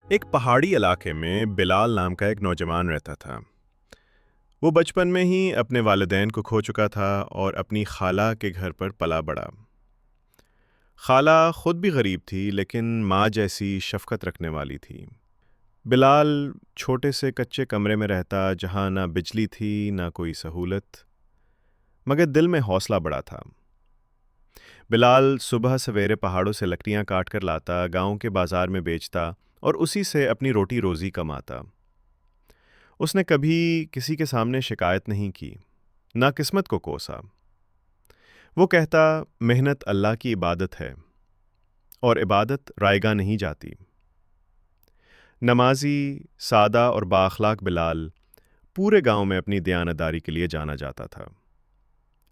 ایک پہاڑی علاقے میں بلال نام کا ایک نوجوان رہتا تھا۔ وہ بچپن میں ہی اپنے والدین کو کھو چکا تھا اور اپنی خالہ کے گھر پر پلا بڑھا۔ خالہ خود بھی غریب تھی لیکن ماں جیسی شفقت رکھنے والی تھی۔ بلال چھوٹے سے کچے کمرے میں رہتا جہاں نہ بجلی تھی نہ کوئی سہولت، مگر دل میں حوصلہ بڑا تھا۔ بلال صبح سویرے پہاڑوں سے لکڑیاں کاٹ کر لاتا، گاؤں کے بازار میں بیچتا اور اسی سے اپنی روٹی روزی کماتا۔ اس نے کبھی کسی کے سامنے شکایت نہیں کی، نہ قسمت کو کوسا۔ وہ کہتا، محنت اللہ کی عبادت ہے اور عبادت رائیگاں نہیں جاتی۔ نمازی، سادہ اور بااخلاق بلال پورے گاؤں میں اپنی دیانتداری کے لیے جانا جاتا تھا۔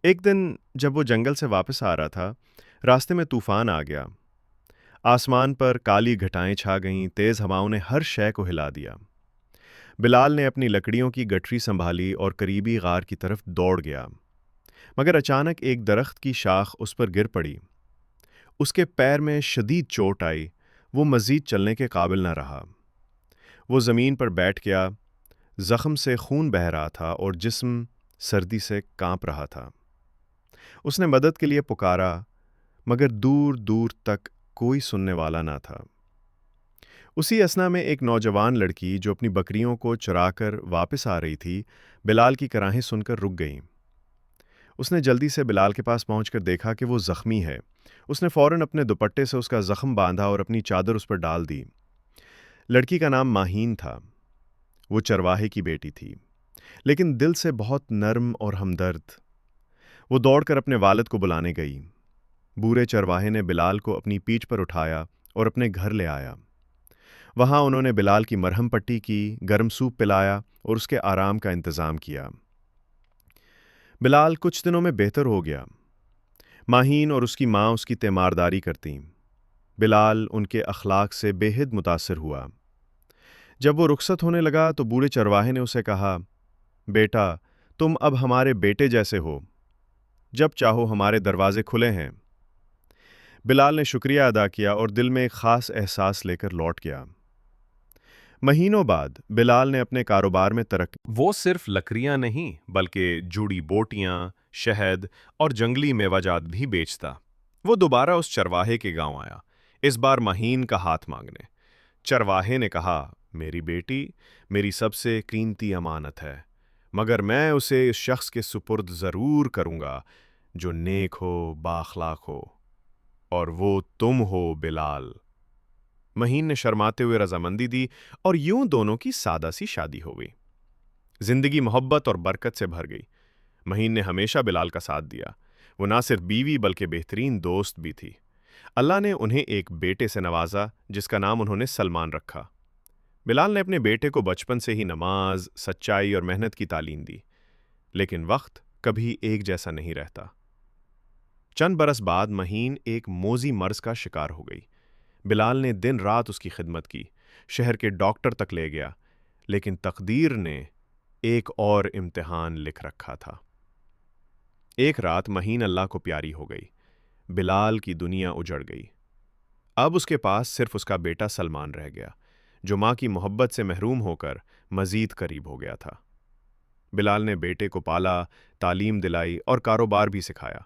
ایک دن جب وہ جنگل سے واپس آ رہا تھا، راستے میں طوفان آ گیا۔ آسمان پر کالی گھٹائیں چھا گئیں، تیز ہواؤں نے ہر شے کو ہلا دیا۔ بلال نے اپنی لکڑیوں کی گٹھری سنبھالی اور قریبی غار کی طرف دوڑ گیا، مگر اچانک ایک درخت کی شاخ اس پر گر پڑی۔ اس کے پیر میں شدید چوٹ آئی، وہ مزید چلنے کے قابل نہ رہا۔ وہ زمین پر بیٹھ گیا، زخم سے خون بہہ رہا تھا اور جسم سردی سے کانپ رہا تھا۔ اس نے مدد کے لیے پکارا، مگر دور دور تک کوئی سننے والا نہ تھا۔ اسی اثنا میں ایک نوجوان لڑکی جو اپنی بکریوں کو چرا کر واپس آ رہی تھی، بلال کی کراہیں سن کر رک گئیں۔ اس نے جلدی سے بلال کے پاس پہنچ کر دیکھا کہ وہ زخمی ہے۔ اس نے فوراً اپنے دوپٹے سے اس کا زخم باندھا اور اپنی چادر اس پر ڈال دی۔ لڑکی کا نام ماہین تھا۔ وہ چرواہے کی بیٹی تھی، لیکن دل سے بہت نرم اور ہمدرد۔ وہ دوڑ کر اپنے والد کو بلانے گئی۔ بوڑھے چرواہے نے بلال کو اپنی پیٹھ پر اٹھایا اور اپنے گھر لے آیا۔ وہاں انہوں نے بلال کی مرہم پٹی کی، گرم سوپ پلایا اور اس کے آرام کا انتظام کیا۔ بلال کچھ دنوں میں بہتر ہو گیا۔ ماہین اور اس کی ماں اس کی تیمارداری کرتیں۔ بلال ان کے اخلاق سے بے حد متاثر ہوا۔ جب وہ رخصت ہونے لگا تو بوڑھے چرواہے نے اسے کہا، بیٹا، تم اب ہمارے بیٹے جیسے ہو، جب چاہو ہمارے دروازے کھلے ہیں۔ بلال نے شکریہ ادا کیا اور دل میں ایک خاص احساس لے کر لوٹ گیا۔ مہینوں بعد بلال نے اپنے کاروبار میں ترقی۔ وہ صرف لکڑیاں نہیں بلکہ جڑی بوٹیاں، شہد اور جنگلی میوہ جات بھی بیچتا۔ وہ دوبارہ اس چرواہے کے گاؤں آیا، اس بار ماہین کا ہاتھ مانگنے۔ چرواہے نے کہا، میری بیٹی میری سب سے قیمتی امانت ہے، مگر میں اسے اس شخص کے سپرد ضرور کروں گا جو نیک ہو، بااخلاق ہو، اور وہ تم ہو بلال۔ مہین نے شرماتے ہوئے رضامندی دی اور یوں دونوں کی سادہ سی شادی ہو گئی۔ زندگی محبت اور برکت سے بھر گئی۔ مہین نے ہمیشہ بلال کا ساتھ دیا۔ وہ نہ صرف بیوی بلکہ بہترین دوست بھی تھی۔ اللہ نے انہیں ایک بیٹے سے نوازا جس کا نام انہوں نے سلمان رکھا۔ بلال نے اپنے بیٹے کو بچپن سے ہی نماز، سچائی اور محنت کی تعلیم دی، لیکن وقت کبھی ایک جیسا نہیں رہتا۔ چند برس بعد مہین ایک موذی مرض کا شکار ہو گئی۔ بلال نے دن رات اس کی خدمت کی، شہر کے ڈاکٹر تک لے گیا، لیکن تقدیر نے ایک اور امتحان لکھ رکھا تھا۔ ایک رات مہین اللہ کو پیاری ہو گئی۔ بلال کی دنیا اجڑ گئی۔ اب اس کے پاس صرف اس کا بیٹا سلمان رہ گیا، جو ماں کی محبت سے محروم ہو کر مزید قریب ہو گیا تھا۔ بلال نے بیٹے کو پالا، تعلیم دلائی اور کاروبار بھی سکھایا۔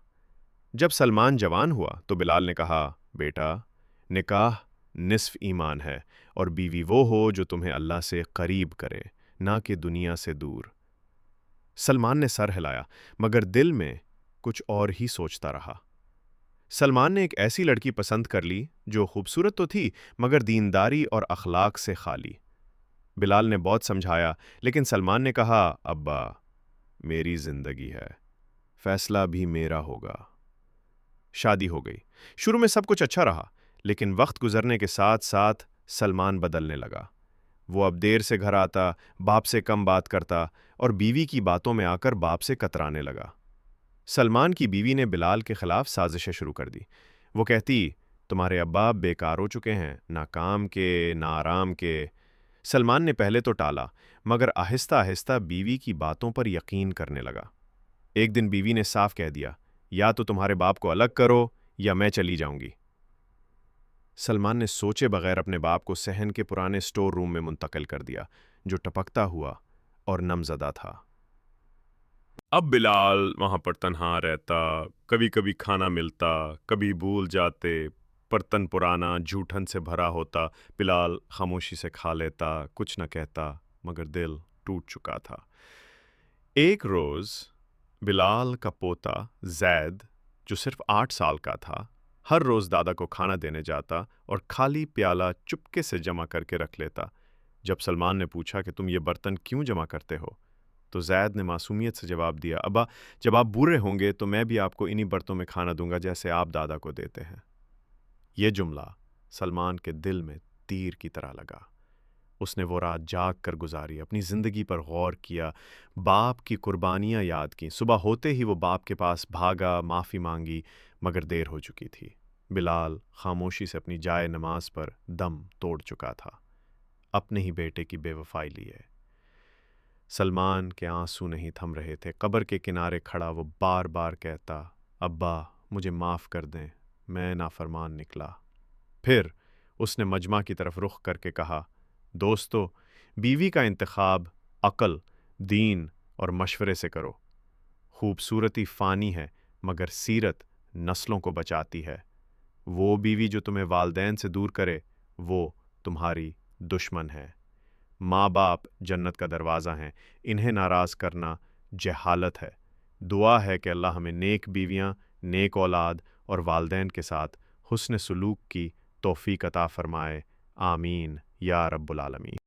جب سلمان جوان ہوا تو بلال نے کہا، بیٹا، نکاح نصف ایمان ہے اور بیوی وہ ہو جو تمہیں اللہ سے قریب کرے، نہ کہ دنیا سے دور۔ سلمان نے سر ہلایا، مگر دل میں کچھ اور ہی سوچتا رہا۔ سلمان نے ایک ایسی لڑکی پسند کر لی جو خوبصورت تو تھی مگر دینداری اور اخلاق سے خالی۔ بلال نے بہت سمجھایا، لیکن سلمان نے کہا، ابا، میری زندگی ہے، فیصلہ بھی میرا ہوگا۔ شادی ہو گئی۔ شروع میں سب کچھ اچھا رہا، لیکن وقت گزرنے کے ساتھ ساتھ سلمان بدلنے لگا۔ وہ اب دیر سے گھر آتا، باپ سے کم بات کرتا اور بیوی کی باتوں میں آ کر باپ سے کترانے لگا۔ سلمان کی بیوی نے بلال کے خلاف سازشیں شروع کر دی۔ وہ کہتی، تمہارے ابا بیکار ہو چکے ہیں، نہ کام کے نہ آرام کے۔ سلمان نے پہلے تو ٹالا، مگر آہستہ آہستہ بیوی کی باتوں پر یقین کرنے لگا۔ ایک دن بیوی نے صاف کہہ دیا، یا تو تمہارے باپ کو الگ کرو یا میں چلی جاؤں گی۔ سلمان نے سوچے بغیر اپنے باپ کو صحن کے پرانے سٹور روم میں منتقل کر دیا، جو ٹپکتا ہوا اور نم زدہ تھا۔ اب بلال وہاں پر تنہا رہتا، کبھی کبھی کھانا ملتا، کبھی بھول جاتے، برتن پرانا جھوٹن سے بھرا ہوتا، بلال خاموشی سے کھا لیتا، کچھ نہ کہتا، مگر دل ٹوٹ چکا تھا۔ ایک روز بلال کا پوتا زید، جو صرف 8 سال کا تھا، ہر روز دادا کو کھانا دینے جاتا اور خالی پیالہ چپکے سے جمع کر کے رکھ لیتا۔ جب سلمان نے پوچھا کہ تم یہ برتن کیوں جمع کرتے ہو، تو زید نے معصومیت سے جواب دیا، ابا جب آپ بوڑھے ہوں گے تو میں بھی آپ کو انہی برتنوں میں کھانا دوں گا جیسے آپ دادا کو دیتے ہیں۔ یہ جملہ سلمان کے دل میں تیر کی طرح لگا۔ اس نے وہ رات جاگ کر گزاری، اپنی زندگی پر غور کیا، باپ کی قربانیاں یاد کیں۔ صبح ہوتے ہی وہ باپ کے پاس بھاگا، معافی مانگی، مگر دیر ہو چکی تھی۔ بلال خاموشی سے اپنی جائے نماز پر دم توڑ چکا تھا، اپنے ہی بیٹے کی بے وفائی لیے۔ سلمان کے آنسو نہیں تھم رہے تھے۔ قبر کے کنارے کھڑا وہ بار بار کہتا، ابا مجھے معاف کر دیں، میں نافرمان نکلا۔ پھر اس نے مجمع کی طرف رخ کر کے کہا، دوستو، بیوی کا انتخاب عقل، دین اور مشورے سے کرو۔ خوبصورتی فانی ہے، مگر سیرت نسلوں کو بچاتی ہے۔ وہ بیوی جو تمہیں والدین سے دور کرے، وہ تمہاری دشمن ہے۔ ماں باپ جنت کا دروازہ ہیں، انہیں ناراض کرنا جہالت ہے۔ دعا ہے کہ اللہ ہمیں نیک بیویاں، نیک اولاد اور والدین کے ساتھ حسن سلوک کی توفیق عطا فرمائے، آمین یا رب العالمین۔